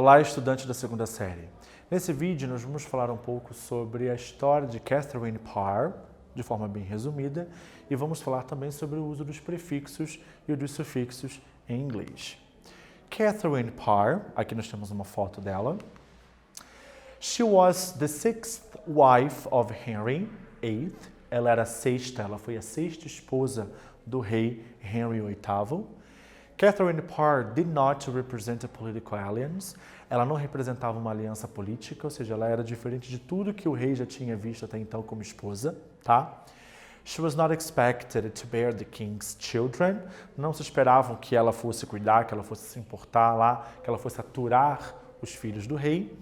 Olá, estudante da segunda série. Nesse vídeo, nós vamos falar um pouco sobre a história de Catherine Parr, de forma bem resumida, e vamos falar também sobre o uso dos prefixos e dos sufixos em inglês. Catherine Parr, aqui nós temos uma foto dela. She was the sixth wife of Henry VIII. Ela era a sexta, ela foi a sexta esposa do rei Henry VIII. Catherine Parr did not represent a political alliance. Ela não representava uma aliança política, ou seja, ela era diferente de tudo que o rei já tinha visto até então como esposa, tá? She was not expected to bear the king's children. Não se esperavam que ela fosse cuidar, que ela fosse se importar lá, que ela fosse aturar os filhos do rei.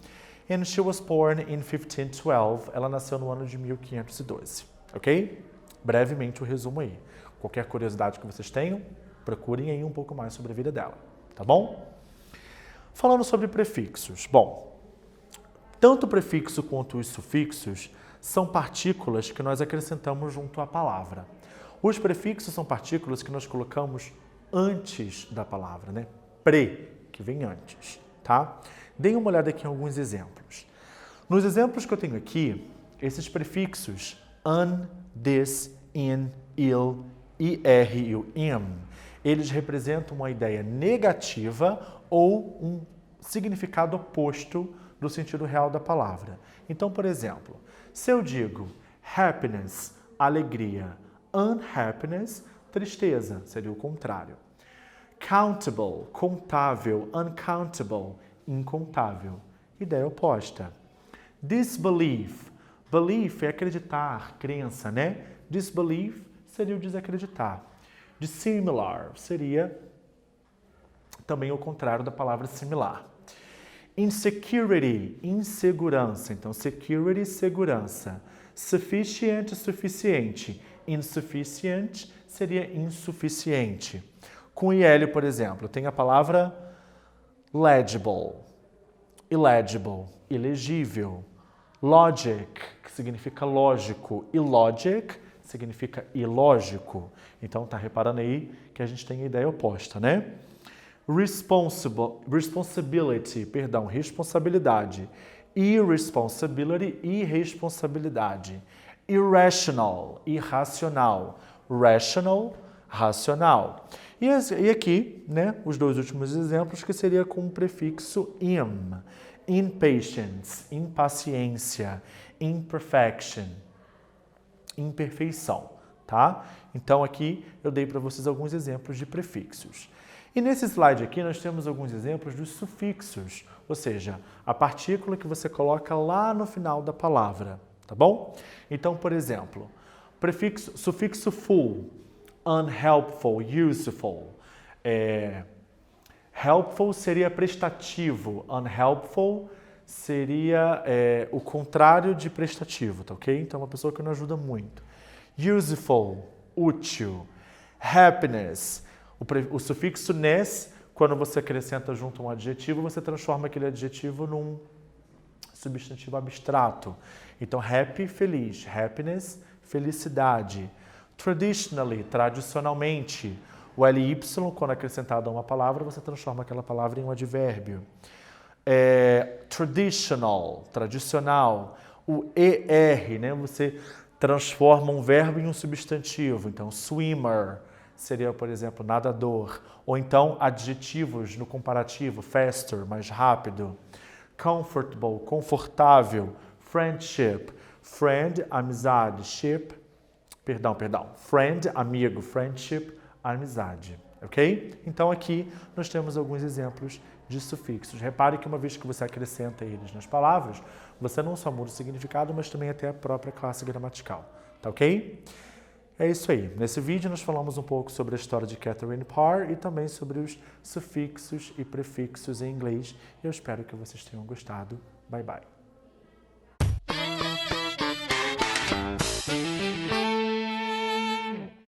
And she was born in 1512. Ela nasceu no ano de 1512, ok? Brevemente o resumo aí. Qualquer curiosidade que vocês tenham, procurem aí um pouco mais sobre a vida dela, tá bom? Falando sobre prefixos. Bom, tanto o prefixo quanto os sufixos são partículas que nós acrescentamos junto à palavra. Os prefixos são partículas que nós colocamos antes da palavra, né? Que vem antes, tá? Deem uma olhada aqui em alguns exemplos. Nos exemplos que eu tenho aqui, esses prefixos an, this, in, il, ir e o im, eles representam uma ideia negativa ou um significado oposto do sentido real da palavra. Então, por exemplo, se eu digo happiness, alegria, unhappiness, tristeza, seria o contrário. Countable, contável, uncountable, incontável, ideia oposta. Disbelief, belief é acreditar, crença, né? Disbelief seria o desacreditar. Dissimilar seria também o contrário da palavra similar. Insecurity, insegurança. Então, security, segurança. Sufficient, suficiente. Insufficient seria insuficiente. Com IL, por exemplo, tem a palavra legible, illegible, ilegível. Logic, que significa lógico. Illogic significa ilógico. Então, tá reparando aí que a gente tem a ideia oposta, né? Responsabilidade. Irresponsibility, irresponsabilidade. Irrational, irracional. Rational, racional. E aqui, né, os dois últimos exemplos, que seria com o prefixo im. Impatience, impaciência. Imperfection, imperfeição, tá? Então aqui eu dei para vocês alguns exemplos de prefixos. E nesse slide aqui nós temos alguns exemplos dos sufixos, ou seja, a partícula que você coloca lá no final da palavra, tá bom? Então, por exemplo, sufixo full, unhelpful, useful. Helpful seria prestativo, unhelpful seria o contrário de prestativo, tá ok? Então, uma pessoa que não ajuda muito. Useful, útil. Happiness, o sufixo ness, quando você acrescenta junto um adjetivo, você transforma aquele adjetivo num substantivo abstrato. Então, happy, feliz. Happiness, felicidade. Traditionally, tradicionalmente. O ly, quando acrescentado a uma palavra, você transforma aquela palavra em um advérbio. Traditional, tradicional. O er, né? Você transforma um verbo em um substantivo. Então, swimmer seria, por exemplo, nadador. Ou então, adjetivos no comparativo, faster, mais rápido. Comfortable, confortável. Friendship, friend, amizade. Friend, amigo. Friendship, amizade. Ok? Então, aqui nós temos alguns exemplos de sufixos. Repare que uma vez que você acrescenta eles nas palavras, você não só muda o significado, mas também até a própria classe gramatical. Tá ok? É isso aí. Nesse vídeo nós falamos um pouco sobre a história de Catherine Parr e também sobre os sufixos e prefixos em inglês. Eu espero que vocês tenham gostado. Bye, bye.